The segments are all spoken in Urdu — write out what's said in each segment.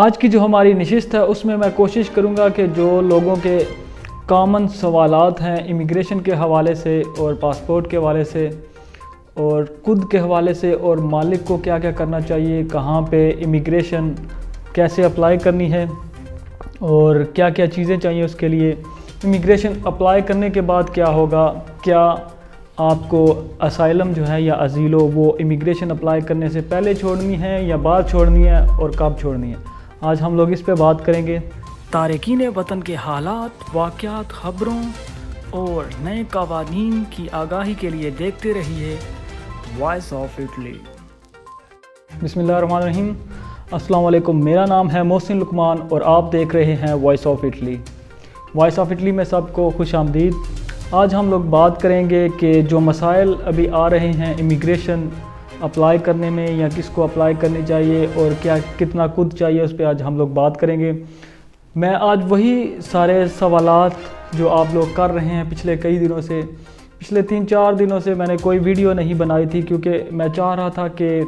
آج کی جو ہماری نشست ہے اس میں کوشش کروں گا کہ جو لوگوں کے کامن سوالات ہیں امیگریشن کے حوالے سے اور پاسپورٹ کے حوالے سے اور خود کے حوالے سے اور مالک کو کیا کیا کرنا چاہیے، کہاں پہ امیگریشن کیسے اپلائی کرنی ہے اور کیا کیا چیزیں چاہیے اس کے لیے، امیگریشن اپلائی کرنے کے بعد کیا ہوگا، کیا آپ کو اسائلم جو ہے یا ازیلو وہ امیگریشن اپلائی کرنے سے پہلے چھوڑنی ہے یا بعد چھوڑنی ہے اور کب چھوڑنی ہے۔ آج ہم لوگ اس پہ بات کریں گے۔ تارکین وطن کے حالات، واقعات، خبروں اور نئے قوانین کی آگاہی کے لیے دیکھتے رہیے وائس آف اٹلی۔ بسم اللہ الرحمن الرحیم۔ السلام علیکم، میرا نام ہے محسن لقمان اور آپ دیکھ رہے ہیں voice of Italy. Voice of Italy میں سب کو خوش آمدید۔ آج ہم لوگ بات کریں گے کہ جو مسائل ابھی آ رہے ہیں امیگریشن اپلائی کرنے میں یا کس کو اپلائی کرنی چاہیے اور کیا کتنا خود چاہیے، اس پہ آج ہم لوگ بات کریں گے۔ میں آج وہی سارے سوالات جو آپ لوگ کر رہے ہیں پچھلے کئی دنوں سے، پچھلے 3-4 دنوں سے میں نے کوئی ویڈیو نہیں بنائی تھی کیونکہ میں چاہ رہا تھا کہ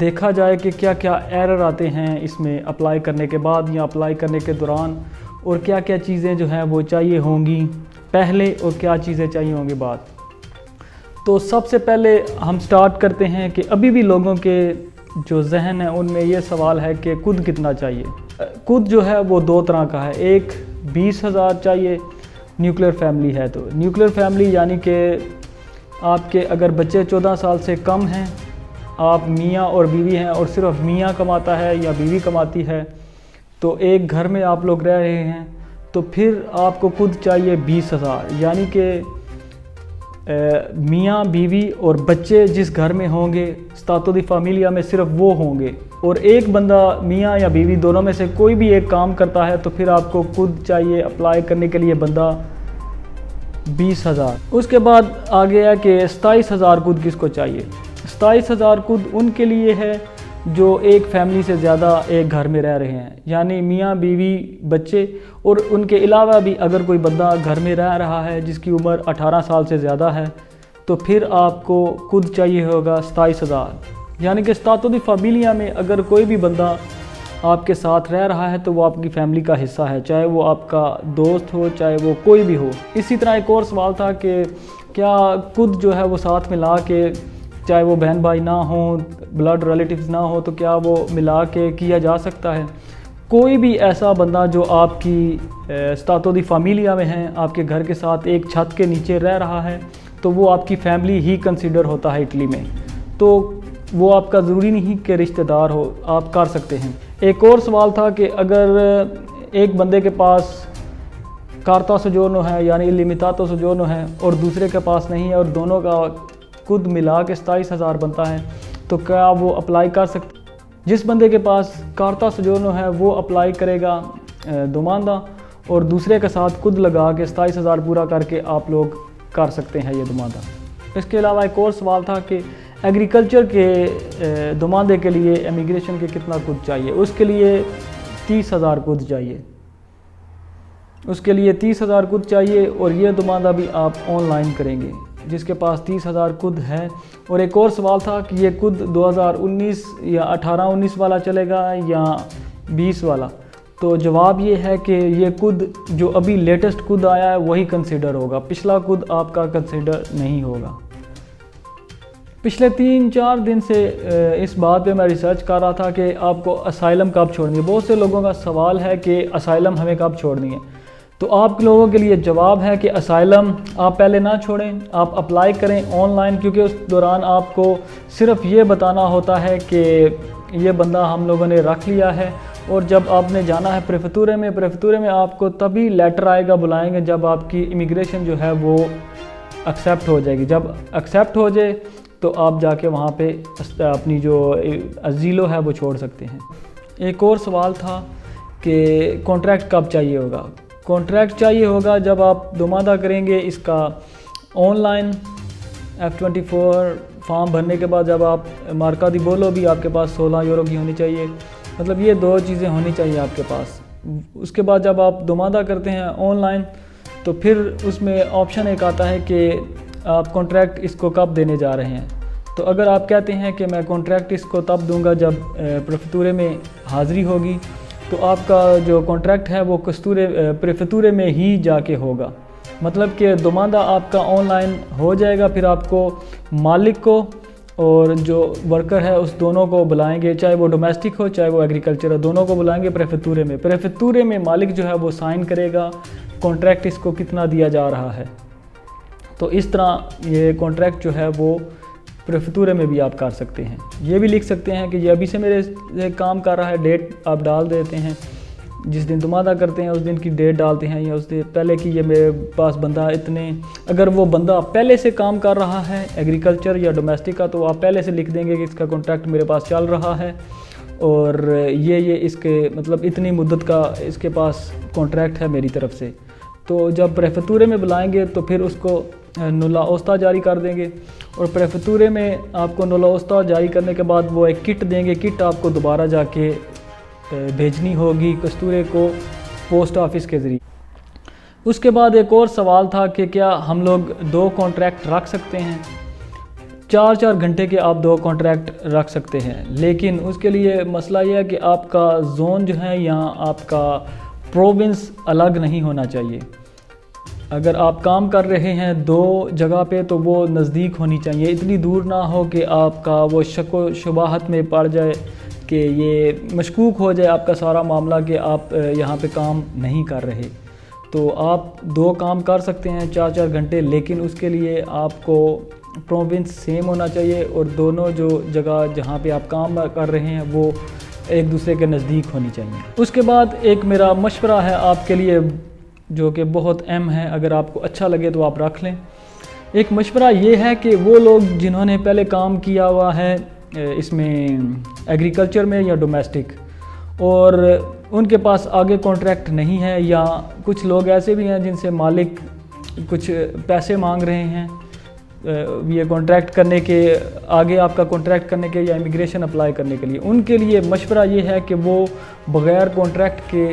دیکھا جائے کہ کیا کیا ایرر آتے ہیں اس میں اپلائی کرنے کے بعد یا اپلائی کرنے کے دوران، اور کیا کیا چیزیں جو ہیں وہ چاہیے ہوں گی پہلے اور کیا چیزیں چاہیے ہوں گی بعد۔ تو سب سے پہلے ہم سٹارٹ کرتے ہیں کہ ابھی بھی لوگوں کے جو ذہن ہیں ان میں یہ سوال ہے کہ خود کتنا چاہیے۔ خود جو ہے وہ 2 طرح کا ہے، ایک 20,000 چاہیے نیوکلیر فیملی ہے۔ تو نیوکلیر فیملی یعنی کہ آپ کے اگر بچے 14 سال سے کم ہیں، آپ میاں اور بیوی ہیں اور صرف میاں کماتا ہے یا بیوی کماتی ہے، تو ایک گھر میں آپ لوگ رہ رہے ہیں، تو پھر آپ کو خود چاہیے 20,000، یعنی کہ میاں بیوی اور بچے جس گھر میں ہوں گے اسٹاتو دی فیملیا میں صرف وہ ہوں گے، اور ایک بندہ میاں یا بیوی دونوں میں سے کوئی بھی ایک کام کرتا ہے تو پھر آپ کو خود چاہیے اپلائی کرنے کے لیے بندہ 20,000۔ اس کے بعد آگے ہے کہ 27,000 خود کس کو چاہیے۔ 27,000 خود ان کے لیے ہے جو ایک فیملی سے زیادہ ایک گھر میں رہ رہے ہیں، یعنی میاں بیوی بچے، اور ان کے علاوہ بھی اگر کوئی بندہ گھر میں رہ رہا ہے جس کی عمر 18 سال سے زیادہ ہے تو پھر آپ کو خود چاہیے ہوگا 27,000۔ یعنی کہ اسٹاتو دی فیملیا میں اگر کوئی بھی بندہ آپ کے ساتھ رہ رہا ہے تو وہ آپ کی فیملی کا حصہ ہے، چاہے وہ آپ کا دوست ہو چاہے وہ کوئی بھی ہو۔ اسی طرح ایک اور سوال تھا کہ کیا خود جو ہے وہ ساتھ ملا کے، چاہے وہ بہن بھائی نہ ہوں، بلڈ ریلیٹیوز نہ ہو، تو کیا وہ ملا کے کیا جا سکتا ہے۔ کوئی بھی ایسا بندہ جو آپ کی اسٹاتو دی فیملیا میں ہے، آپ کے گھر کے ساتھ ایک چھت کے نیچے رہ رہا ہے، تو وہ آپ کی فیملی ہی کنسیڈر ہوتا ہے اٹلی میں، تو وہ آپ کا ضروری نہیں کہ رشتہ دار ہو، آپ کر سکتے ہیں۔ ایک اور سوال تھا کہ اگر ایک بندے کے پاس کارتا سوجورنو ہے یعنی لیمیتاتو سوجورنو ہے اور دوسرے کے پاس نہیں ہے اور دونوں کا خود ملا کے 27,000 بنتا ہے، تو کیا وہ اپلائی کر سکتے؟ جس بندے کے پاس کارتا سوجورنو ہے وہ اپلائی کرے گا دوماندہ، اور دوسرے کے ساتھ خود لگا کے 27,000 پورا کر کے آپ لوگ کر سکتے ہیں یہ دوماندہ۔ اس کے علاوہ ایک اور سوال تھا کہ ایگریکلچر کے دوماندے کے لیے امیگریشن کے کتنا خود چاہیے۔ اس کے لیے 30,000 خود چاہیے، اس کے لیے 30,000 خود چاہیے، اور یہ دوماندہ بھی آپ آن لائن کریں گے جس کے پاس 30,000 خود ہے۔ اور ایک اور سوال تھا کہ یہ خود 2019 یا 18-19 والا چلے گا یا 20 والا، تو جواب یہ ہے کہ یہ خود جو ابھی لیٹسٹ خود آیا ہے وہی کنسیڈر ہوگا، پچھلا خود آپ کا کنسیڈر نہیں ہوگا۔ پچھلے 3-4 دن سے اس بات پہ میں ریسرچ کر رہا تھا کہ آپ کو اسائلم کب چھوڑنی ہے۔ بہت سے لوگوں کا سوال ہے کہ اسائلم ہمیں کب چھوڑنی ہے، تو آپ لوگوں کے لیے جواب ہے کہ اسائلم آپ پہلے نہ چھوڑیں، آپ اپلائی کریں آن لائن، کیونکہ اس دوران آپ کو صرف یہ بتانا ہوتا ہے کہ یہ بندہ ہم لوگوں نے رکھ لیا ہے، اور جب آپ نے جانا ہے پریفتورے میں آپ کو تبھی لیٹر آئے گا، بلائیں گے جب آپ کی امیگریشن جو ہے وہ ایکسیپٹ ہو جائے گی۔ جب ایکسیپٹ ہو جائے تو آپ جا کے وہاں پہ اپنی جو ازیلو ہے وہ چھوڑ سکتے ہیں۔ ایک اور سوال تھا کہ کانٹریکٹ کب چاہیے ہوگا۔ کانٹریکٹ چاہیے ہوگا جب آپ دوماندہ کریں گے اس کا آن لائن F24 فارم بھرنے کے بعد، جب آپ مارکا دی بولو بھی آپ کے پاس 16 یورو کی ہونی چاہیے، مطلب یہ 2 چیزیں ہونی چاہیے آپ کے پاس۔ اس کے بعد جب آپ دوماندہ کرتے ہیں آن لائن تو پھر اس میں آپشن ایک آتا ہے کہ آپ کانٹریکٹ اس کو کب دینے جا رہے ہیں۔ تو اگر آپ کہتے ہیں کہ میں کانٹریکٹ اس کو تب دوں گا جب پریفتورے میں حاضری ہوگی، تو آپ کا جو کانٹریکٹ ہے وہ پریفیکچر میں ہی جا کے ہوگا، مطلب کہ دومادہ آپ کا آن لائن ہو جائے گا. پھر آپ کو مالک کو اور جو ورکر ہے اس دونوں کو بلائیں گے، چاہے وہ ڈومیسٹک ہو چاہے وہ ایگریکلچر ہو، دونوں کو بلائیں گے پریفیکچر میں مالک جو ہے وہ سائن کرے گا کانٹریکٹ اس کو کتنا دیا جا رہا ہے. تو اس طرح یہ کانٹریکٹ جو ہے وہ پریفیکچر میں بھی آپ کر سکتے ہیں. یہ بھی لکھ سکتے ہیں کہ یہ ابھی سے میرے کام کر رہا ہے، ڈیٹ آپ ڈال دیتے ہیں، جس دن دمادہ کرتے ہیں اس دن کی ڈیٹ ڈالتے ہیں، یا اس دن پہلے کی یہ میرے پاس بندہ اتنے، اگر وہ بندہ پہلے سے کام کر رہا ہے ایگریکلچر یا ڈومیسٹک کا تو آپ پہلے سے لکھ دیں گے کہ اس کا کانٹریکٹ میرے پاس چل رہا ہے اور یہ اس کے مطلب اتنی مدت کا اس کے پاس کانٹریکٹ ہے میری طرف سے. تو جب پریفیکچر میں بلائیں گے تو پھر اس کو نولا اوستا جاری کر دیں گے، اور پریفیکچر میں آپ کو نولا اوستا جاری کرنے کے بعد وہ ایک کٹ دیں گے. کٹ آپ کو دوبارہ جا کے بھیجنی ہوگی کستورے کو پوسٹ آفس کے ذریعے. اس کے بعد ایک اور سوال تھا کہ کیا ہم لوگ 2 کانٹریکٹ رکھ سکتے ہیں. 4 گھنٹے کے آپ 2 کانٹریکٹ رکھ سکتے ہیں، لیکن اس کے لیے مسئلہ یہ ہے کہ آپ کا زون جو ہے یا آپ کا پروونس الگ نہیں ہونا چاہیے. اگر آپ کام کر رہے ہیں 2 جگہ پہ تو وہ نزدیک ہونی چاہیے، اتنی دور نہ ہو کہ آپ کا وہ شک و شبہات میں پڑ جائے، کہ یہ مشکوک ہو جائے آپ کا سارا معاملہ کہ آپ یہاں پہ کام نہیں کر رہے. تو آپ 2 کام کر سکتے ہیں 4 گھنٹے، لیکن اس کے لیے آپ کو پروونس سیم ہونا چاہیے اور دونوں جو جگہ جہاں پہ آپ کام کر رہے ہیں وہ ایک دوسرے کے نزدیک ہونی چاہیے. اس کے بعد ایک میرا مشورہ ہے آپ کے لیے جو کہ بہت اہم ہے، اگر آپ کو اچھا لگے تو آپ رکھ لیں. ایک مشورہ یہ ہے کہ وہ لوگ جنہوں نے پہلے کام کیا ہوا ہے اس میں ایگریکلچر میں یا ڈومیسٹک اور ان کے پاس آگے کانٹریکٹ نہیں ہے، یا کچھ لوگ ایسے بھی ہیں جن سے مالک کچھ پیسے مانگ رہے ہیں یہ کانٹریکٹ کرنے کے، آگے آپ کا کانٹریکٹ کرنے کے یا امیگریشن اپلائی کرنے کے لیے، ان کے لیے مشورہ یہ ہے کہ وہ بغیر کانٹریکٹ کے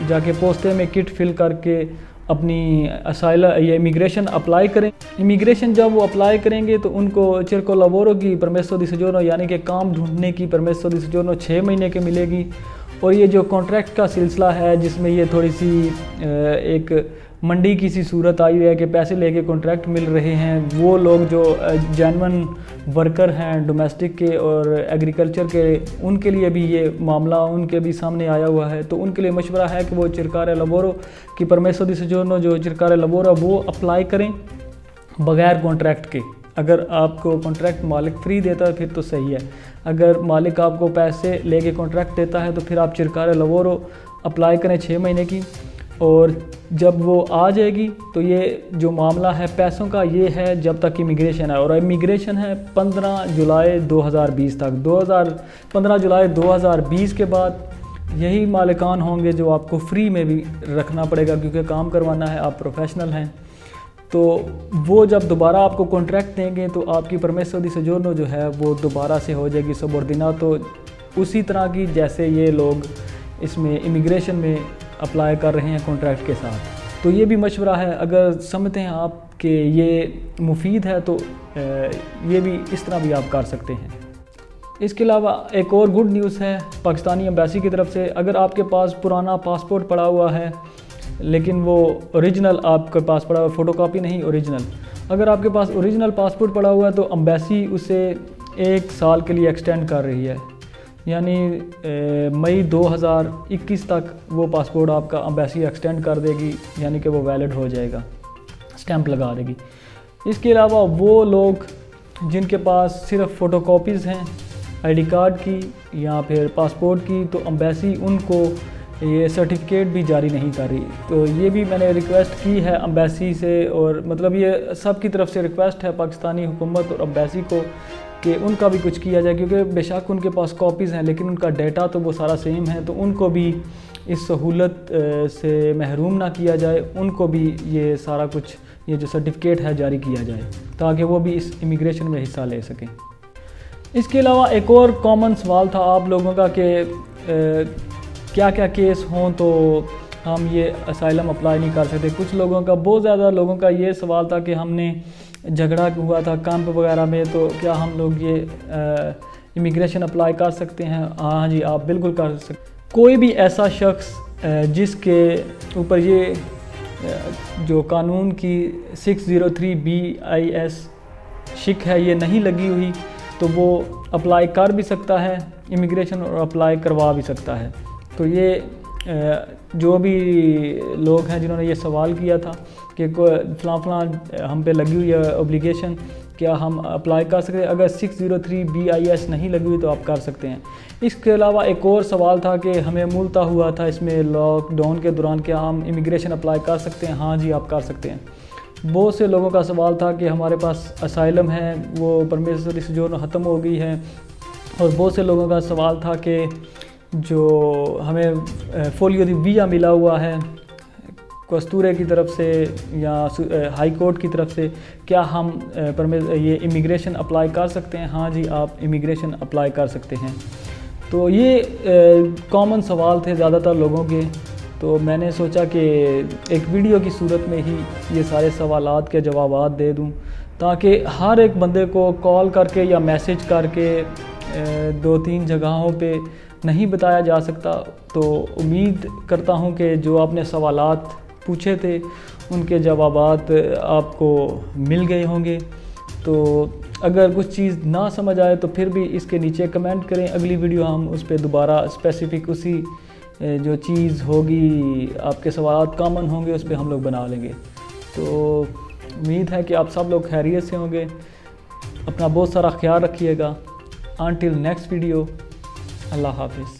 جا کے پوستے میں کٹ فل کر کے اپنی یا امیگریشن اپلائی کریں. امیگریشن جب وہ اپلائی کریں گے تو ان کو چرکو لابورو کی پرمیسو دی سوجورنو یعنی کہ کام ڈھونڈنے کی پرمیسو دی سوجورنو 6 مہینے کے ملے گی. اور یہ جو کانٹریکٹ کا سلسلہ ہے جس میں یہ تھوڑی سی ایک منڈی کی سی صورت آئی ہوئی ہے کہ پیسے لے کے کانٹریکٹ مل رہے ہیں، وہ لوگ جو جینون ورکر ہیں ڈومیسٹک کے اور ایگریکلچر کے، ان کے لیے بھی یہ معاملہ ان کے بھی سامنے آیا ہوا ہے. تو ان کے لیے مشورہ ہے کہ وہ چرکارے لابورو کی پرمیسو دی سوجورنو جو چرکارے لابورو وہ اپلائی کریں بغیر کانٹریکٹ کے. اگر آپ کو کانٹریکٹ مالک فری دیتا ہے پھر تو صحیح ہے، اگر مالک آپ کو پیسے لے کے کانٹریکٹ دیتا ہے تو پھر آپ چرکارے لابورو اپلائی کریں 6 مہینے کی. اور جب وہ آ جائے گی تو یہ جو معاملہ ہے پیسوں کا یہ ہے جب تک امیگریشن ہے، اور امیگریشن ہے 15 جولائی 2020 تک. 15 جولائی 2020 کے بعد یہی مالکان ہوں گے جو آپ کو فری میں بھی رکھنا پڑے گا کیونکہ کام کروانا ہے، آپ پروفیشنل ہیں. تو وہ جب دوبارہ آپ کو کانٹریکٹ دیں گے تو آپ کی پرمیسو دی سوجورنو جو ہے وہ دوبارہ سے ہو جائے گی سبوردیناتو اسی طرح کی جیسے یہ لوگ اس میں امیگریشن میں اپلائی کر رہے ہیں کانٹریکٹ کے ساتھ. تو یہ بھی مشورہ ہے، اگر سمجھتے ہیں آپ کہ یہ مفید ہے تو یہ بھی اس طرح بھی آپ کر سکتے ہیں. اس کے علاوہ ایک اور گڈ نیوز ہے پاکستانی ایمبیسی کی طرف سے. اگر آپ کے پاس پرانا پاسپورٹ پڑا ہوا ہے لیکن وہ اوریجنل آپ کے پاس پڑا ہوا، فوٹو کاپی نہیں اوریجنل، اگر آپ کے پاس اوریجنل پاسپورٹ پڑا ہوا ہے تو ایمبیسی اسے 1 سال کے لیے ایکسٹینڈ کر رہی ہے، یعنی مئی 2021 تک وہ پاسپورٹ آپ کا ایمبیسی ایکسٹینڈ کر دے گی، یعنی کہ وہ ویلڈ ہو جائے گا، اسٹیمپ لگا دے گی. اس کے علاوہ وہ لوگ جن کے پاس صرف فوٹو کاپیز ہیں آئی ڈی کارڈ کی یا پھر پاسپورٹ کی تو ایمبیسی ان کو یہ سرٹیفکیٹ بھی جاری نہیں کر رہی. تو یہ بھی میں نے ریکویسٹ کی ہے ایمبیسی سے، اور مطلب یہ سب کی طرف سے ریکویسٹ ہے پاکستانی حکومت اور ایمبیسی کو کہ ان کا بھی کچھ کیا جائے، کیونکہ بے شک ان کے پاس کاپیز ہیں لیکن ان کا ڈیٹا تو وہ سارا سیم ہے، تو ان کو بھی اس سہولت سے محروم نہ کیا جائے، ان کو بھی یہ سارا کچھ یہ جو سرٹیفکیٹ ہے جاری کیا جائے تاکہ وہ بھی اس امیگریشن میں حصہ لے سکیں. اس کے علاوہ ایک اور کامن سوال تھا آپ لوگوں کا کہ کیا کیا کیس ہوں تو ہم یہ اسائلم اپلائی نہیں کر سکتے. کچھ لوگوں کا، بہت زیادہ لوگوں کا یہ سوال تھا کہ ہم نے جھگڑا ہوا تھا کیمپ وغیرہ میں تو کیا ہم لوگ یہ امیگریشن اپلائی کر سکتے ہیں. ہاں جی آپ بالکل کر سکتے. کوئی بھی ایسا شخص جس کے اوپر یہ جو قانون کی 603 BIS شک ہے یہ نہیں لگی ہوئی تو وہ اپلائی کر بھی سکتا ہے امیگریشن اور اپلائی کروا بھی سکتا ہے. تو یہ جو بھی لوگ ہیں جنہوں نے یہ سوال کیا تھا کہ فلاں ہم پہ لگی ہوئی ہے اوبلیگیشن, کیا ہم اپلائی کر سکتے ہیں؟ اگر 603 BIS نہیں لگی ہوئی تو آپ کر سکتے ہیں. اس کے علاوہ ایک اور سوال تھا کہ ہمیں ملتا ہوا تھا اس میں لاک ڈاؤن کے دوران, کیا ہم امیگریشن اپلائی کر سکتے ہیں؟ ہاں جی آپ کر سکتے ہیں. بہت سے لوگوں کا سوال تھا کہ ہمارے پاس اسائلم ہے, وہ پرمیسری سجورن ختم ہو گئی ہے, اور بہت سے لوگوں کا سوال تھا کہ جو ہمیں فولیو دی ویزا ملا ہوا ہے کوستورے کی طرف سے یا ہائی کورٹ کی طرف سے, کیا ہم یہ امیگریشن اپلائی کر سکتے ہیں؟ ہاں جی آپ امیگریشن اپلائی کر سکتے ہیں. تو یہ کامن سوال تھے زیادہ تر لوگوں کے, تو میں نے سوچا کہ ایک ویڈیو کی صورت میں ہی یہ سارے سوالات کے جوابات دے دوں, تاکہ ہر ایک بندے کو کال کر کے یا میسج کر کے 2-3 جگہوں پہ نہیں بتایا جا سکتا. تو امید کرتا ہوں کہ جو آپ نے سوالات پوچھے تھے ان کے جوابات آپ کو مل گئے ہوں گے. تو اگر کچھ چیز نہ سمجھ آئے تو پھر بھی اس کے نیچے کمنٹ کریں, اگلی ویڈیو ہم اس پہ دوبارہ اسپیسیفک اسی جو چیز ہوگی آپ کے سوالات کامن ہوں گے اس پہ ہم لوگ بنا لیں گے. تو امید ہے کہ آپ سب لوگ خیریت سے ہوں گے. اپنا بہت سارا خیال رکھیے گا. انٹل نیکسٹ ویڈیو, اللہ حافظ.